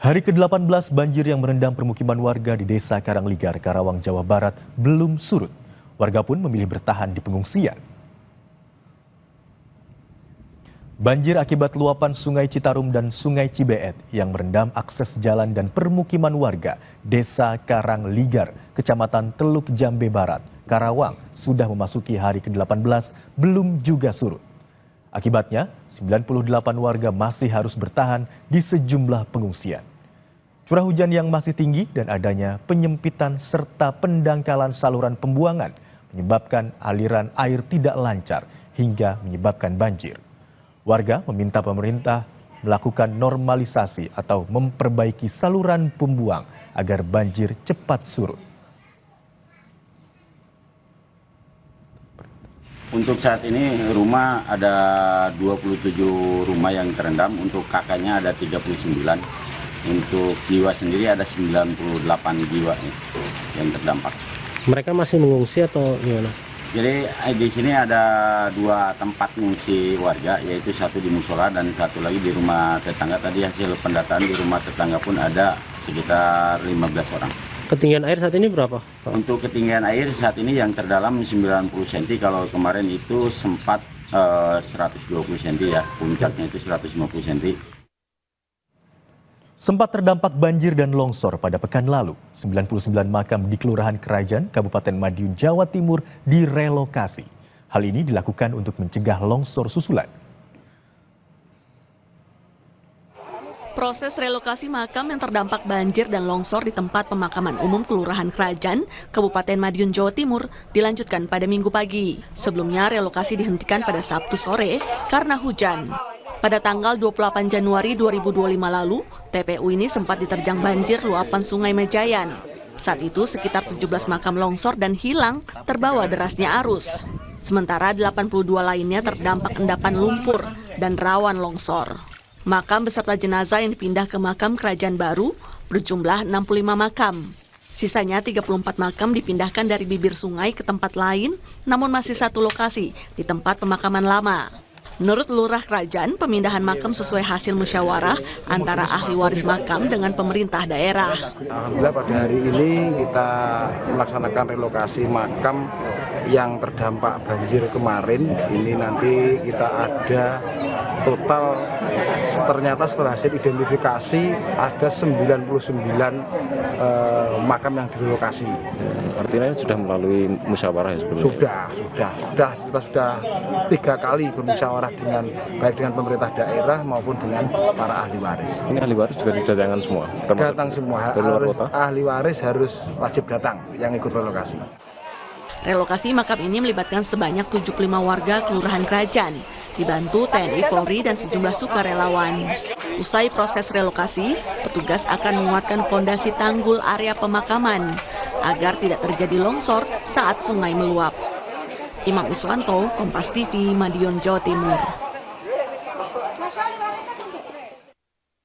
Hari ke-18 banjir yang merendam permukiman warga di Desa Karangligar, Karawang, Jawa Barat belum surut. Warga pun memilih bertahan di pengungsian. Banjir akibat luapan Sungai Citarum dan Sungai Cibeet yang merendam akses jalan dan permukiman warga Desa Karangligar, Kecamatan Teluk Jambe Barat, Karawang sudah memasuki hari ke-18 belum juga surut. Akibatnya, 98 warga masih harus bertahan di sejumlah pengungsian. Curah hujan yang masih tinggi dan adanya penyempitan serta pendangkalan saluran pembuangan menyebabkan aliran air tidak lancar hingga menyebabkan banjir. Warga meminta pemerintah melakukan normalisasi atau memperbaiki saluran pembuang agar banjir cepat surut. Untuk saat ini rumah ada 27 rumah yang terendam, untuk kakaknya ada 39. Untuk jiwa sendiri ada 98 jiwa yang terdampak. Mereka masih mengungsi atau gimana? Jadi di sini ada 2 tempat mengungsi warga, yaitu satu di musola dan satu lagi di rumah tetangga. Tadi hasil pendataan di rumah tetangga pun ada sekitar 15 orang. Ketinggian air saat ini berapa, Pak? Untuk ketinggian air saat ini yang terdalam 90 cm, kalau kemarin itu sempat 120 cm ya, puncaknya itu 150 cm. Sempat terdampak banjir dan longsor pada pekan lalu. 99 makam di Kelurahan Kerajaan, Kabupaten Madiun, Jawa Timur direlokasi. Hal ini dilakukan untuk mencegah longsor susulan. Proses relokasi makam yang terdampak banjir dan longsor di tempat pemakaman umum Kelurahan Kerajaan, Kabupaten Madiun, Jawa Timur dilanjutkan pada Minggu pagi. Sebelumnya relokasi dihentikan pada Sabtu sore karena hujan. Pada tanggal 28 Januari 2025 lalu, TPU ini sempat diterjang banjir luapan Sungai Mejayan. Saat itu sekitar 17 makam longsor dan hilang terbawa derasnya arus. Sementara 82 lainnya terdampak endapan lumpur dan rawan longsor. Makam beserta jenazah yang dipindah ke makam Kerajaan baru berjumlah 65 makam. Sisanya 34 makam dipindahkan dari bibir sungai ke tempat lain, namun masih satu lokasi di tempat pemakaman lama. Menurut Lurah Kerajaan, pemindahan makam sesuai hasil musyawarah antara ahli waris makam dengan pemerintah daerah. Alhamdulillah pada hari ini kita melaksanakan relokasi makam yang terdampak banjir kemarin. Ini nanti kita ada total, ternyata setelah hasil identifikasi ada 99 makam yang direlokasi. Artinya sudah melalui musyawarah ya sebelumnya? Sudah. Kita sudah 3 kali bermusyawarah baik dengan pemerintah daerah maupun dengan para ahli waris. Ini ahli waris juga didatangkan semua? Datang semua. Ahli waris harus wajib datang yang ikut relokasi. Relokasi makam ini melibatkan sebanyak 75 warga Kelurahan Kerajaan, dibantu TNI, Polri, dan sejumlah sukarelawan. Usai proses relokasi, petugas akan menguatkan fondasi tanggul area pemakaman agar tidak terjadi longsor saat sungai meluap. Imam Iswanto, Kompas TV, Madiun, Jawa Timur.